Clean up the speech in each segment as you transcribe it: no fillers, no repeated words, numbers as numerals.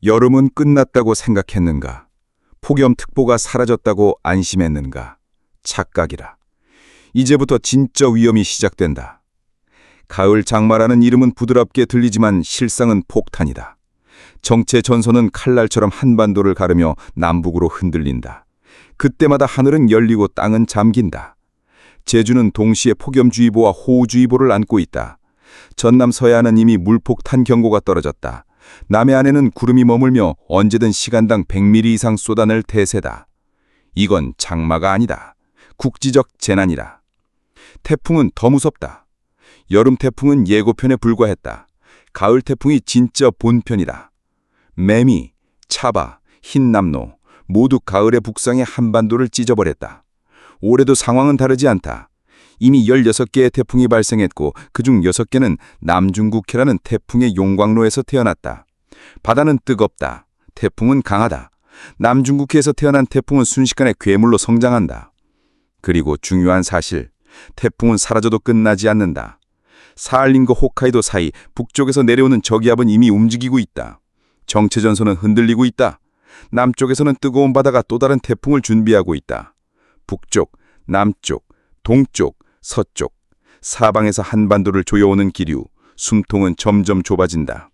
여름은 끝났다고 생각했는가? 폭염특보가 사라졌다고 안심했는가? 착각이라. 이제부터 진짜 위험이 시작된다. 가을 장마라는 이름은 부드럽게 들리지만 실상은 폭탄이다. 정체 전선은 칼날처럼 한반도를 가르며 남북으로 흔들린다. 그때마다 하늘은 열리고 땅은 잠긴다. 제주는 동시에 폭염주의보와 호우주의보를 안고 있다. 전남 서해안은 이미 물폭탄 경고가 떨어졌다. 남해안에는 구름이 머물며 언제든 시간당 100mm 이상 쏟아낼 태세다. 이건 장마가 아니다. 국지적 재난이라. 태풍은 더 무섭다. 여름 태풍은 예고편에 불과했다. 가을 태풍이 진짜 본편이다. 매미, 차바, 흰남노 모두 가을의 북상에 한반도를 찢어버렸다. 올해도 상황은 다르지 않다. 이미 16개의 태풍이 발생했고 그중 6개는 남중국해라는 태풍의 용광로에서 태어났다. 바다는 뜨겁다. 태풍은 강하다. 남중국해에서 태어난 태풍은 순식간에 괴물로 성장한다. 그리고 중요한 사실, 태풍은 사라져도 끝나지 않는다. 사할린과 홋카이도 사이 북쪽에서 내려오는 저기압은 이미 움직이고 있다. 정체전선은 흔들리고 있다. 남쪽에서는 뜨거운 바다가 또 다른 태풍을 준비하고 있다. 북쪽, 남쪽, 동쪽, 서쪽, 사방에서 한반도를 조여오는 기류, 숨통은 점점 좁아진다.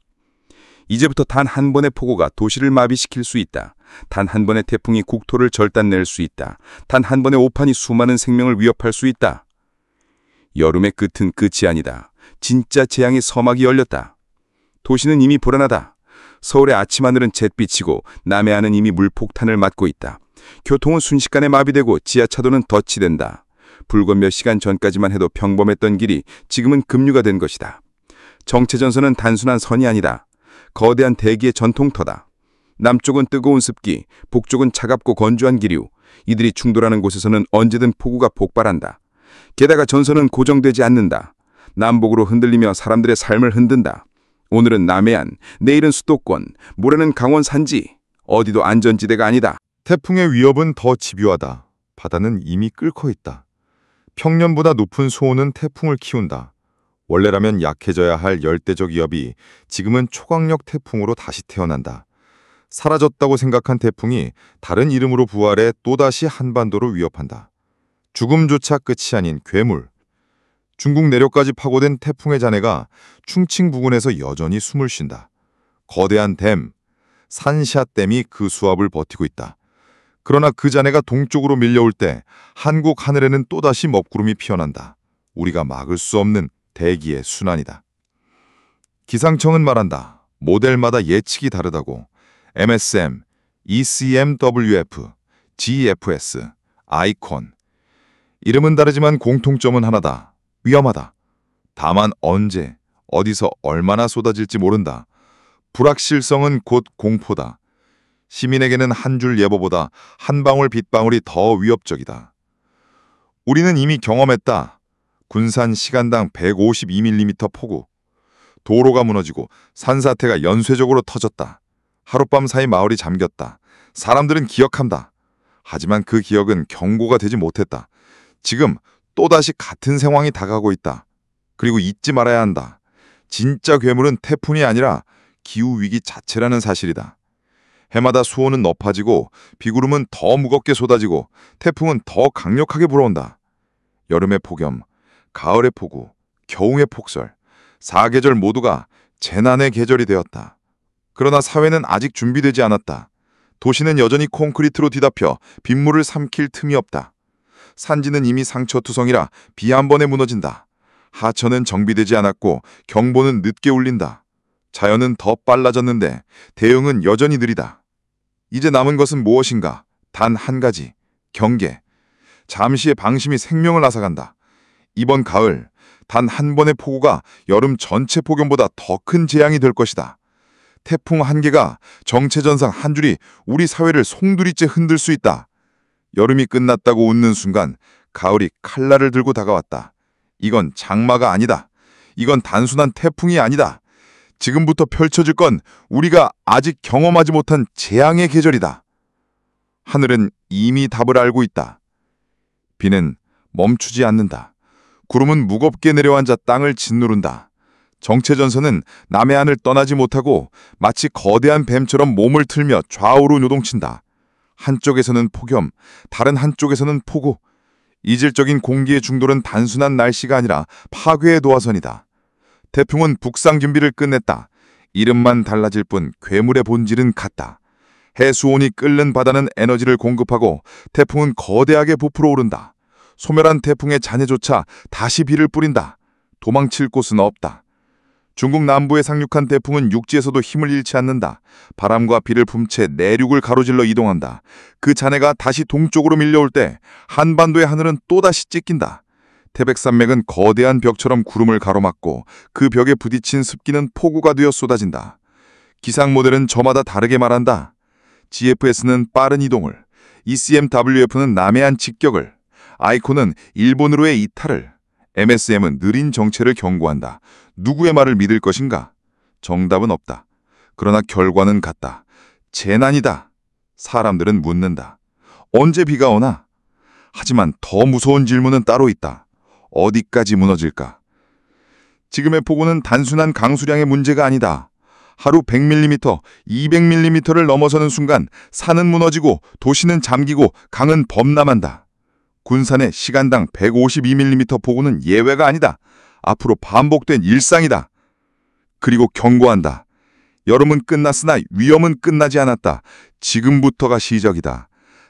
이제부터 단 한 번의 폭우가 도시를 마비시킬 수 있다. 단 한 번의 태풍이 국토를 절단낼 수 있다. 단 한 번의 오판이 수많은 생명을 위협할 수 있다. 여름의 끝은 끝이 아니다. 진짜 재앙의 서막이 열렸다. 도시는 이미 불안하다. 서울의 아침 하늘은 잿빛이고 남해안은 이미 물폭탄을 맞고 있다. 교통은 순식간에 마비되고 지하차도는 덧치된다. 불과 몇 시간 전까지만 해도 평범했던 길이 지금은 급류가 된 것이다. 정체전선은 단순한 선이 아니다. 거대한 대기의 전통터다. 남쪽은 뜨거운 습기, 북쪽은 차갑고 건조한 기류. 이들이 충돌하는 곳에서는 언제든 폭우가 폭발한다. 게다가 전선은 고정되지 않는다. 남북으로 흔들리며 사람들의 삶을 흔든다. 오늘은 남해안, 내일은 수도권, 모레는 강원 산지. 어디도 안전지대가 아니다. 태풍의 위협은 더 집요하다. 바다는 이미 끓고 있다. 평년보다 높은 수온은 태풍을 키운다. 원래라면 약해져야 할 열대적 위협이 지금은 초강력 태풍으로 다시 태어난다. 사라졌다고 생각한 태풍이 다른 이름으로 부활해 또다시 한반도를 위협한다. 죽음조차 끝이 아닌 괴물. 중국 내륙까지 파고든 태풍의 잔해가 충칭 부근에서 여전히 숨을 쉰다. 거대한 댐, 산샤댐이 그 수압을 버티고 있다. 그러나 그 잔해가 동쪽으로 밀려올 때 한국 하늘에는 또다시 먹구름이 피어난다. 우리가 막을 수 없는 대기의 순환이다. 기상청은 말한다. 모델마다 예측이 다르다고. MSM, ECMWF, GFS, 아이콘. 이름은 다르지만 공통점은 하나다. 위험하다. 다만 언제, 어디서 얼마나 쏟아질지 모른다. 불확실성은 곧 공포다. 시민에게는 한 줄 예보보다 한 방울 빗방울이 더 위협적이다. 우리는 이미 경험했다. 군산 시간당 152mm 폭우. 도로가 무너지고 산사태가 연쇄적으로 터졌다. 하룻밤 사이 마을이 잠겼다. 사람들은 기억한다. 하지만 그 기억은 경고가 되지 못했다. 지금 또다시 같은 상황이 다가오고 있다. 그리고 잊지 말아야 한다. 진짜 괴물은 태풍이 아니라 기후위기 자체라는 사실이다. 해마다 수온은 높아지고 비구름은 더 무겁게 쏟아지고 태풍은 더 강력하게 불어온다. 여름의 폭염, 가을의 폭우, 겨울의 폭설, 사계절 모두가 재난의 계절이 되었다. 그러나 사회는 아직 준비되지 않았다. 도시는 여전히 콘크리트로 뒤덮여 빗물을 삼킬 틈이 없다. 산지는 이미 상처투성이라 비 한 번에 무너진다. 하천은 정비되지 않았고 경보는 늦게 울린다. 자연은 더 빨라졌는데 대응은 여전히 느리다. 이제 남은 것은 무엇인가? 단 한 가지, 경계. 잠시의 방심이 생명을 앗아간다. 이번 가을, 단 한 번의 폭우가 여름 전체 폭염보다 더 큰 재앙이 될 것이다. 태풍 한 개가 정체전선 한 줄이 우리 사회를 송두리째 흔들 수 있다. 여름이 끝났다고 웃는 순간 가을이 칼날을 들고 다가왔다. 이건 장마가 아니다. 이건 단순한 태풍이 아니다. 지금부터 펼쳐질 건 우리가 아직 경험하지 못한 재앙의 계절이다. 하늘은 이미 답을 알고 있다. 비는 멈추지 않는다. 구름은 무겁게 내려앉아 땅을 짓누른다. 정체전선은 남해안을 떠나지 못하고 마치 거대한 뱀처럼 몸을 틀며 좌우로 요동친다. 한쪽에서는 폭염, 다른 한쪽에서는 폭우. 이질적인 공기의 중돌은 단순한 날씨가 아니라 파괴의 도화선이다. 태풍은 북상 준비를 끝냈다. 이름만 달라질 뿐 괴물의 본질은 같다. 해수온이 끓는 바다는 에너지를 공급하고 태풍은 거대하게 부풀어 오른다. 소멸한 태풍의 잔해조차 다시 비를 뿌린다. 도망칠 곳은 없다. 중국 남부에 상륙한 태풍은 육지에서도 힘을 잃지 않는다. 바람과 비를 품채 내륙을 가로질러 이동한다. 그 잔해가 다시 동쪽으로 밀려올 때 한반도의 하늘은 또다시 찢긴다. 태백산맥은 거대한 벽처럼 구름을 가로막고 그 벽에 부딪힌 습기는 폭우가 되어 쏟아진다. 기상 모델은 저마다 다르게 말한다. GFS는 빠른 이동을, ECMWF는 남해안 직격을, 아이콘은 일본으로의 이탈을, MSM은 느린 정체를 경고한다. 누구의 말을 믿을 것인가? 정답은 없다. 그러나 결과는 같다. 재난이다. 사람들은 묻는다. 언제 비가 오나? 하지만 더 무서운 질문은 따로 있다. 어디까지 무너질까? 지금의 폭우는 단순한 강수량의 문제가 아니다. 하루 100mm, 200mm를 넘어서는 순간 산은 무너지고 도시는 잠기고 강은 범람한다. 군산의 시간당 152mm 폭우는 예외가 아니다. 앞으로 반복된 일상이다. 그리고 경고한다. 여름은 끝났으나 위험은 끝나지 않았다. 지금부터가 시작이다.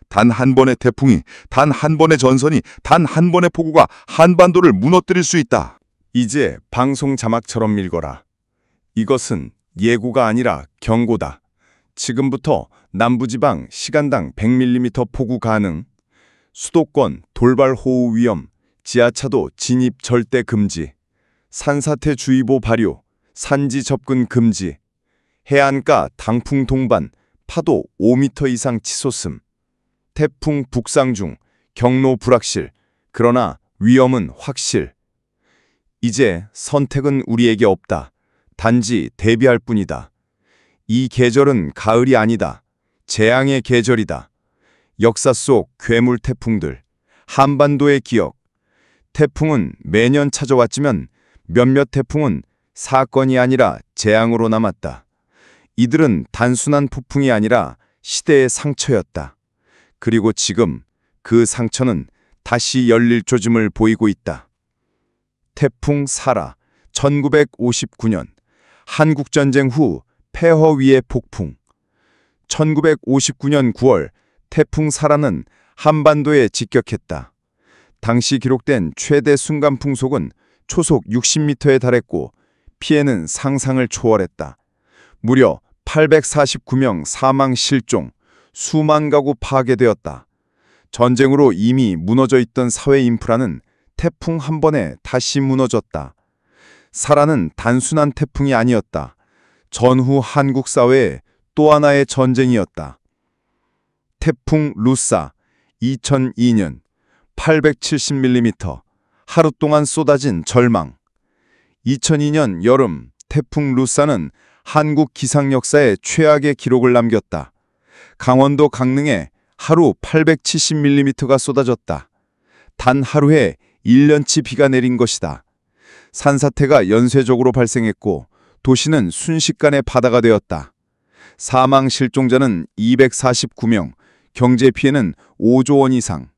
단 한 번의 태풍이, 단 한 번의 전선이, 단 한 번의 폭우가 한반도를 무너뜨릴 수 있다. 이제 방송 자막처럼 읽어라. 이것은 예고가 아니라 경고다. 지금부터 남부지방 시간당 100mm 폭우 가능, 수도권 돌발호우 위험, 지하차도 진입 절대 금지, 산사태주의보 발효, 산지 접근 금지, 해안가 당풍 동반, 파도 5m 이상 치솟음, 태풍 북상 중, 경로 불확실, 그러나 위험은 확실. 이제 선택은 우리에게 없다. 단지 대비할 뿐이다. 이 계절은 가을이 아니다. 재앙의 계절이다. 역사 속 괴물 태풍들, 한반도의 기억. 태풍은 매년 찾아왔지만 몇몇 태풍은 사건이 아니라 재앙으로 남았다. 이들은 단순한 폭풍이 아니라 시대의 상처였다. 그리고 지금 그 상처는 다시 열릴 조짐을 보이고 있다. 태풍 사라, 1959년 한국전쟁 후 폐허 위의 폭풍. 1959년 9월 태풍 사라는 한반도에 직격했다. 당시 기록된 최대 순간 풍속은 초속 60m에 달했고 피해는 상상을 초월했다. 무려 849명 사망 실종, 수만 가구 파괴되었다. 전쟁으로 이미 무너져 있던 사회 인프라는 태풍 한 번에 다시 무너졌다. 사라는 단순한 태풍이 아니었다. 전후 한국 사회의 또 하나의 전쟁이었다. 태풍 루사, 2002년 870mm, 하루 동안 쏟아진 절망. 2002년 여름 태풍 루사는 한국 기상 역사에 최악의 기록을 남겼다. 강원도 강릉에 하루 870mm가 쏟아졌다. 단 하루에 1년치 비가 내린 것이다. 산사태가 연쇄적으로 발생했고 도시는 순식간에 바다가 되었다. 사망 실종자는 249명, 경제 피해는 5조 원 이상.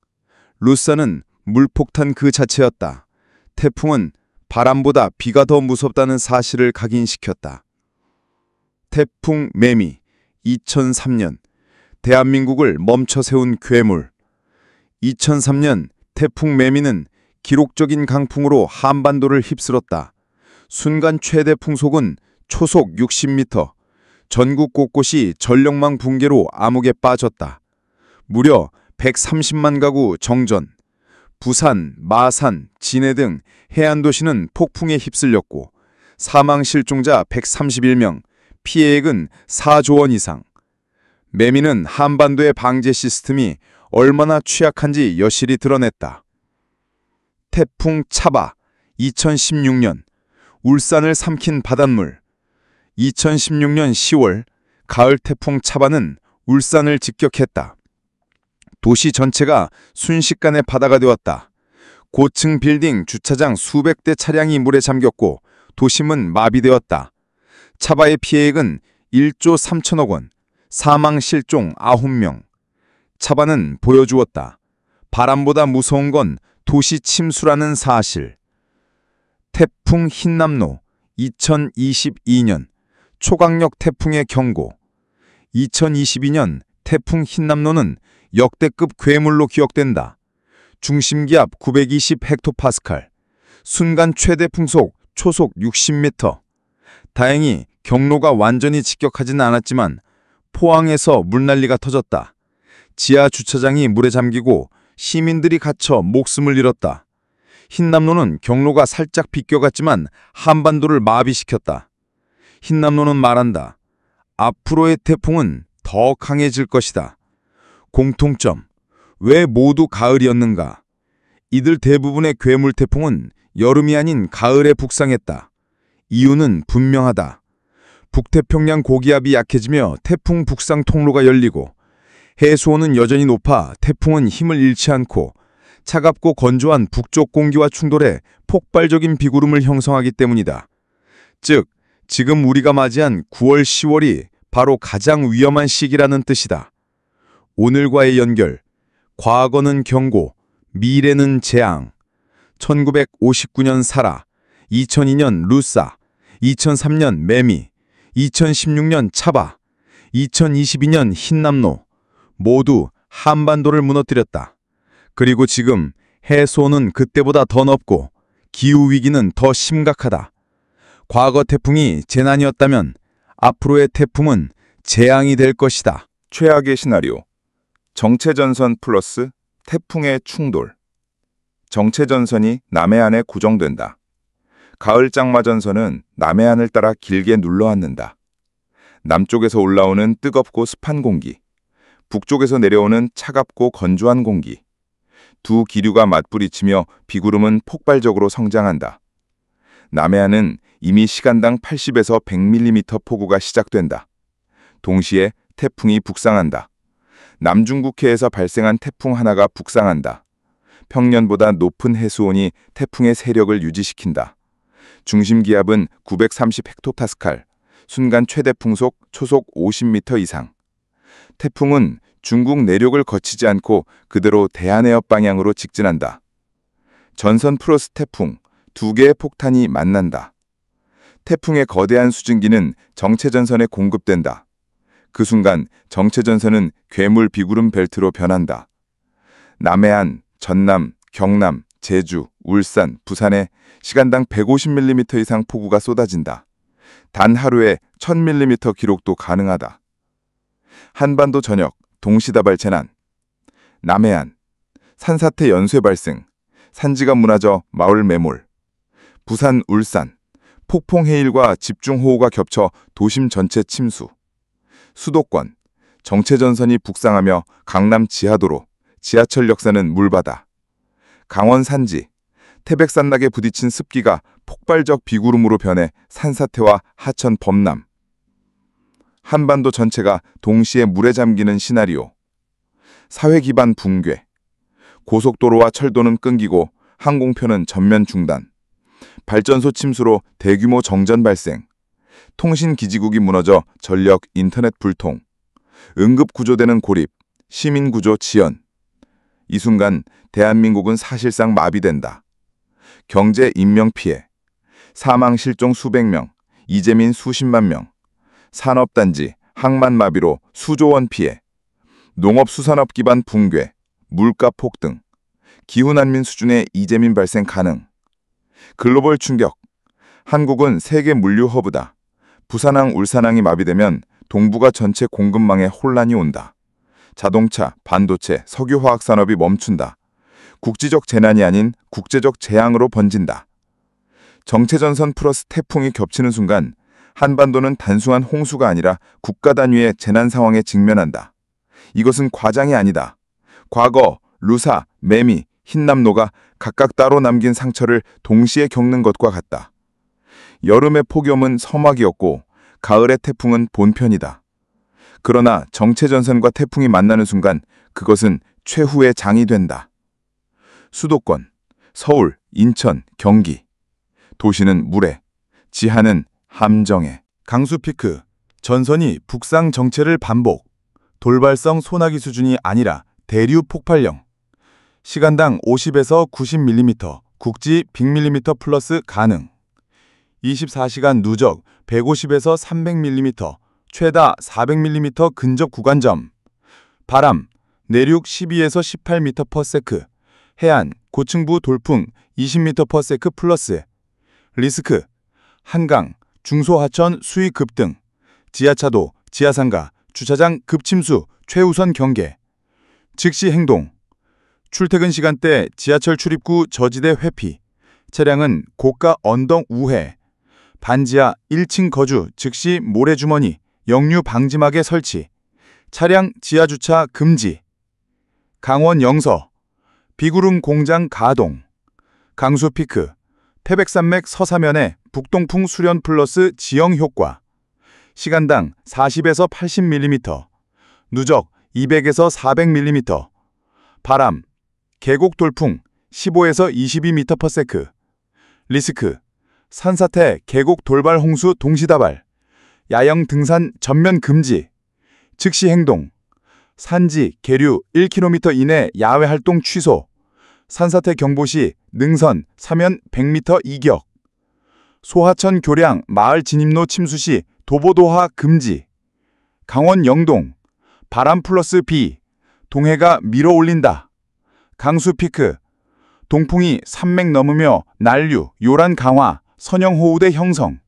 루사는 물폭탄 그 자체였다. 태풍은 바람보다 비가 더 무섭다는 사실을 각인시켰다. 태풍 매미, 2003년 대한민국을 멈춰 세운 괴물. 2003년 태풍 매미는 기록적인 강풍으로 한반도를 휩쓸었다. 순간 최대 풍속은 초속 60m, 전국 곳곳이 전력망 붕괴로 암흑에 빠졌다. 무려 130만 가구 정전, 부산, 마산, 진해 등 해안 도시는 폭풍에 휩쓸렸고 사망 실종자 131명, 피해액은 4조 원 이상. 매미는 한반도의 방제 시스템이 얼마나 취약한지 여실히 드러냈다. 태풍 차바, 2016년 울산을 삼킨 바닷물. 2016년 10월 가을 태풍 차바는 울산을 직격했다. 도시 전체가 순식간에 바다가 되었다. 고층 빌딩, 주차장 수백 대 차량이 물에 잠겼고 도심은 마비되었다. 차바의 피해액은 1조 3천억 원, 사망 실종 9명. 차바는 보여주었다. 바람보다 무서운 건 도시 침수라는 사실. 태풍 흰남노 2022년 초강력 태풍의 경고. 2022년 태풍 흰남노는 역대급 괴물로 기억된다. 중심기압 920헥토파스칼, 순간 최대 풍속 초속 60m. 다행히 경로가 완전히 직격하진 않았지만 포항에서 물난리가 터졌다. 지하 주차장이 물에 잠기고 시민들이 갇혀 목숨을 잃었다. 흰남노는 경로가 살짝 비껴갔지만 한반도를 마비시켰다. 흰남노는 말한다. 앞으로의 태풍은 더 강해질 것이다. 공통점. 왜 모두 가을이었는가? 이들 대부분의 괴물 태풍은 여름이 아닌 가을에 북상했다. 이유는 분명하다. 북태평양 고기압이 약해지며 태풍 북상 통로가 열리고 해수온은 여전히 높아 태풍은 힘을 잃지 않고 차갑고 건조한 북쪽 공기와 충돌해 폭발적인 비구름을 형성하기 때문이다. 즉, 지금 우리가 맞이한 9월, 10월이 바로 가장 위험한 시기라는 뜻이다. 오늘과의 연결. 과거는 경고, 미래는 재앙. 1959년 사라, 2002년 루사, 2003년 매미, 2016년 차바, 2022년 흰남노. 모두 한반도를 무너뜨렸다. 그리고 지금 해수온은 그때보다 더 높고 기후위기는 더 심각하다. 과거 태풍이 재난이었다면 앞으로의 태풍은 재앙이 될 것이다. 최악의 시나리오. 정체전선 플러스 태풍의 충돌. 정체전선이 남해안에 고정된다. 가을 장마전선은 남해안을 따라 길게 눌러앉는다. 남쪽에서 올라오는 뜨겁고 습한 공기, 북쪽에서 내려오는 차갑고 건조한 공기. 두 기류가 맞부딪히며 비구름은 폭발적으로 성장한다. 남해안은 이미 시간당 80에서 100mm 폭우가 시작된다. 동시에 태풍이 북상한다. 남중국해에서 발생한 태풍 하나가 북상한다. 평년보다 높은 해수온이 태풍의 세력을 유지시킨다. 중심기압은 930헥토파스칼, 순간 최대 풍속 초속 50m 이상. 태풍은 중국 내륙을 거치지 않고 그대로 대한해협 방향으로 직진한다. 전선 플러스 태풍, 두 개의 폭탄이 만난다. 태풍의 거대한 수증기는 정체전선에 공급된다. 그 순간 정체전선은 괴물 비구름 벨트로 변한다. 남해안, 전남, 경남, 제주, 울산, 부산에 시간당 150mm 이상 폭우가 쏟아진다. 단 하루에 1000mm 기록도 가능하다. 한반도 전역, 동시다발 재난. 남해안, 산사태 연쇄 발생, 산지가 무너져 마을 매몰. 부산, 울산, 폭풍 해일과 집중호우가 겹쳐 도심 전체 침수. 수도권, 정체전선이 북상하며 강남 지하도로, 지하철 역사는 물바다. 강원 산지, 태백산낙에 부딪힌 습기가 폭발적 비구름으로 변해 산사태와 하천 범람. 한반도 전체가 동시에 물에 잠기는 시나리오. 사회 기반 붕괴. 고속도로와 철도는 끊기고 항공편은 전면 중단. 발전소 침수로 대규모 정전 발생. 통신기지국이 무너져 전력, 인터넷 불통. 응급구조대는 고립. 시민구조 지연. 이 순간 대한민국은 사실상 마비된다. 경제 인명피해. 사망 실종 수백 명, 이재민 수십만 명. 산업단지, 항만마비로 수조 원 피해. 농업수산업 기반 붕괴, 물가 폭등. 기후난민 수준의 이재민 발생 가능. 글로벌 충격. 한국은 세계 물류 허브다. 부산항, 울산항이 마비되면 동북아 전체 공급망에 혼란이 온다. 자동차, 반도체, 석유화학 산업이 멈춘다. 국지적 재난이 아닌 국제적 재앙으로 번진다. 정체전선 플러스 태풍이 겹치는 순간 한반도는 단순한 홍수가 아니라 국가 단위의 재난 상황에 직면한다. 이것은 과장이 아니다. 과거, 루사, 매미, 흰남노가 각각 따로 남긴 상처를 동시에 겪는 것과 같다. 여름의 폭염은 서막이었고 가을의 태풍은 본편이다. 그러나 정체전선과 태풍이 만나는 순간 그것은 최후의 장이 된다. 수도권, 서울, 인천, 경기. 도시는 물에, 지하는 함정에. 강수 피크. 전선이 북상 정체를 반복. 돌발성 소나기 수준이 아니라 대류 폭발형. 시간당 50에서 90mm, 국지 100mm 플러스 가능. 24시간 누적 150에서 300mm, 최다 400mm 근접 구간점. 바람, 내륙 12에서 18m/s, 해안, 고층부 돌풍 20m/s 플러스. 리스크, 한강, 중소하천 수위 급등, 지하차도, 지하상가, 주차장 급침수 최우선 경계. 즉시 행동. 출퇴근 시간대 지하철 출입구 저지대 회피. 차량은 고가 언덕 우회. 반지하 1층 거주 즉시 모래주머니, 역류 방지막의 설치. 차량 지하주차 금지. 강원 영서. 비구름 공장 가동. 강수 피크. 태백산맥 서사면에 북동풍 수련 플러스 지형 효과. 시간당 40에서 80mm. 누적 200에서 400mm. 바람. 계곡 돌풍 15에서 22m/s. 리스크. 산사태 계곡 돌발 홍수 동시다발. 야영 등산 전면 금지. 즉시 행동. 산지 계류 1km 이내 야외 활동 취소. 산사태 경보 시 능선 사면 100m 이격. 소하천 교량 마을 진입로 침수 시 도보도하 금지. 강원 영동. 바람 플러스 비. 동해가 밀어 올린다. 강수 피크. 동풍이 산맥 넘으며 난류, 요란 강화, 선형호우대 형성.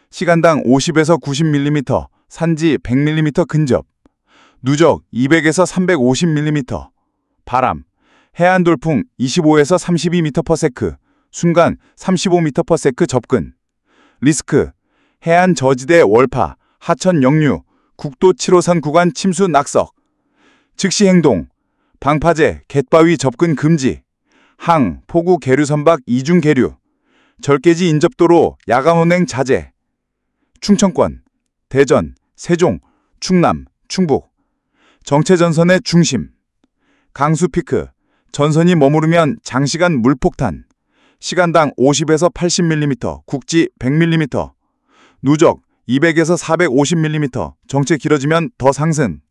시간당 50에서 90mm, 산지 100mm 근접. 누적 200에서 350mm. 바람. 해안 돌풍 25에서 32m/s, 순간 35m/s 접근. 리스크. 해안 저지대 월파, 하천 역류, 국도 7호선 구간 침수 낙석. 즉시 행동. 방파제, 갯바위 접근 금지. 항, 포구 계류 선박 이중 계류. 절개지 인접도로 야간 운행 자제. 충청권, 대전, 세종, 충남, 충북. 정체전선의 중심. 강수 피크. 전선이 머무르면 장시간 물폭탄. 시간당 50에서 80mm, 국지 100mm. 누적 200에서 450mm, 정체 길어지면 더 상승.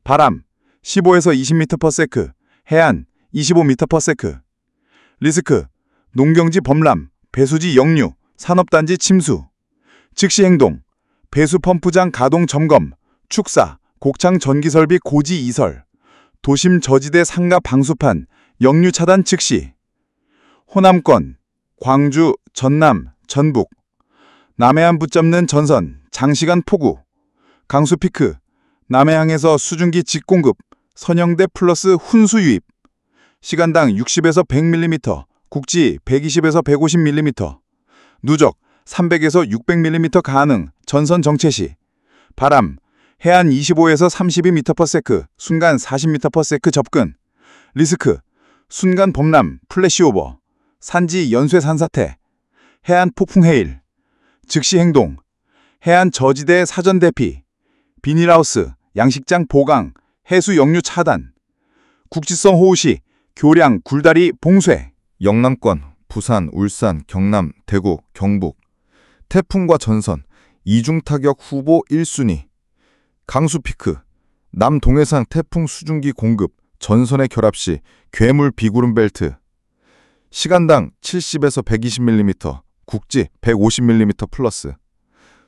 바람 15에서 20m/s, 해안 25m/s. 리스크. 농경지 범람, 배수지 역류, 산업단지 침수. 즉시 행동. 배수 펌프장 가동 점검, 축사, 곡창 전기설비 고지 이설. 도심 저지대 상가 방수판, 역류 차단 즉시. 호남권, 광주, 전남, 전북. 남해안 붙잡는 전선, 장시간 폭우. 강수 피크. 남해항에서 수증기 직공급, 선형대 플러스 훈수 유입. 시간당 60에서 100mm, 국지 120에서 150mm. 누적 300에서 600mm 가능, 전선 정체 시. 바람. 해안 25에서 32m/s, 순간 40m/s 접근. 리스크. 순간 범람, 플래시오버. 산지 연쇄 산사태. 해안 폭풍 해일. 즉시 행동. 해안 저지대 사전 대피. 비닐하우스, 양식장 보강, 해수 역류 차단. 국지성 호우 시 교량, 굴다리 봉쇄. 영남권, 부산, 울산, 경남, 대구, 경북. 태풍과 전선, 이중 타격 후보 1순위. 강수 피크. 남동해상 태풍 수증기 공급, 전선의 결합 시 괴물 비구름 벨트. 시간당 70에서 120mm, 국지 150mm 플러스.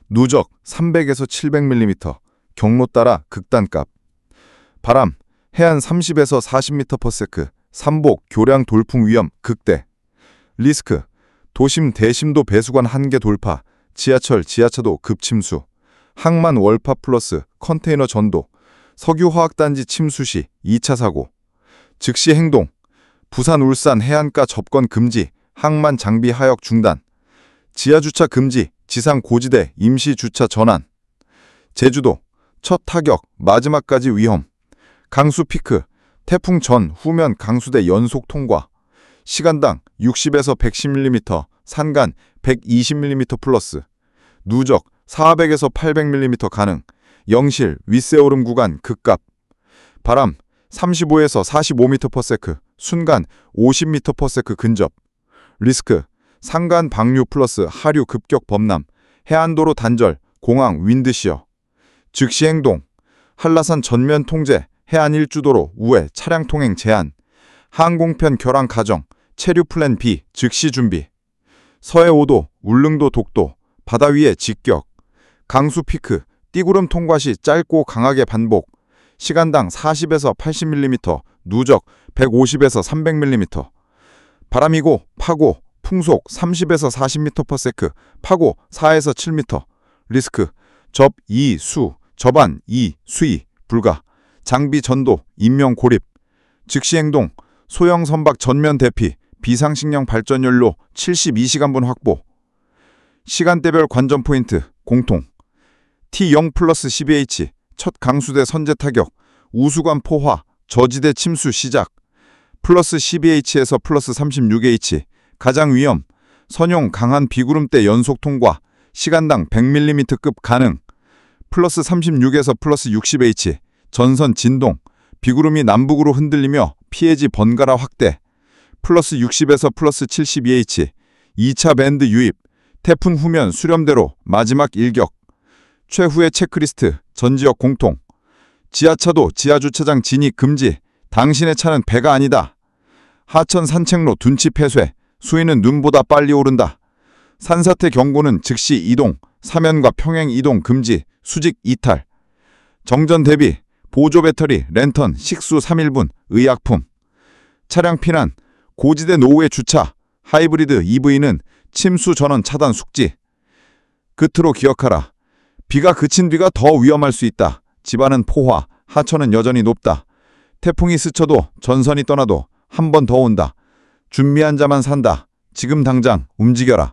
누적 300에서 700mm, 경로 따라 극단값. 바람. 해안 30에서 40m/s, 삼복, 교량 돌풍 위험 극대. 리스크. 도심 대심도 배수관 한계 돌파, 지하철, 지하차도 급침수. 항만 월파 플러스 컨테이너 전도, 석유화학단지 침수 시 2차 사고. 즉시 행동. 부산, 울산 해안가 접근 금지, 항만 장비 하역 중단. 지하주차 금지, 지상 고지대 임시 주차 전환. 제주도. 첫 타격, 마지막까지 위험. 강수 피크. 태풍 전, 후면 강수대 연속 통과. 시간당 60에서 110mm, 산간 120mm 플러스. 누적 400에서 800mm 가능. 영실, 윗세오름 구간 극갑. 바람 35에서 45m/s, 순간 50m/s 근접. 리스크. 상간 방류 플러스 하류 급격 범람, 해안도로 단절, 공항 윈드시어. 즉시 행동, 한라산 전면 통제, 해안 일주도로 우회 차량 통행 제한, 항공편 결항 가정, 체류 플랜 B 즉시 준비. 서해 5도, 울릉도 독도, 바다 위에 직격. 강수 피크, 띠구름 통과 시 짧고 강하게 반복. 시간당 40에서 80mm, 누적 150에서 300mm. 바람이고 파고, 풍속 30에서 40m/s, 파고 4에서 7m. 리스크, 접 2, 수, 접안 2, 수위, 불가. 장비 전도, 인명 고립. 즉시 행동, 소형 선박 전면 대피, 비상식량 발전연료 72시간분 확보. 시간대별 관전 포인트, 공통. T0 플러스 12H, 첫 강수대 선제 타격, 우수관 포화, 저지대 침수 시작. 플러스 12H에서 플러스 36H, 가장 위험, 선용 강한 비구름대 연속 통과, 시간당 100mm급 가능. 플러스 36에서 플러스 60H, 전선 진동, 비구름이 남북으로 흔들리며 피해지 번갈아 확대. 플러스 60에서 플러스 72H, 2차 밴드 유입, 태풍 후면 수렴대로 마지막 일격. 최후의 체크리스트, 전지역 공통. 지하차도 지하주차장 진입 금지, 당신의 차는 배가 아니다. 하천 산책로 둔치 폐쇄, 수위는 눈보다 빨리 오른다. 산사태 경고는 즉시 이동, 사면과 평행 이동 금지, 수직 이탈. 정전 대비, 보조 배터리, 랜턴, 식수 3일분, 의약품. 차량 피난, 고지대 노후의 주차, 하이브리드 EV는 침수 전원 차단 숙지. 끝으로 기억하라. 비가 그친 뒤가 더 위험할 수 있다. 집안은 포화, 하천은 여전히 높다. 태풍이 스쳐도 전선이 떠나도 한 번 더 온다. 준비한 자만 산다. 지금 당장 움직여라.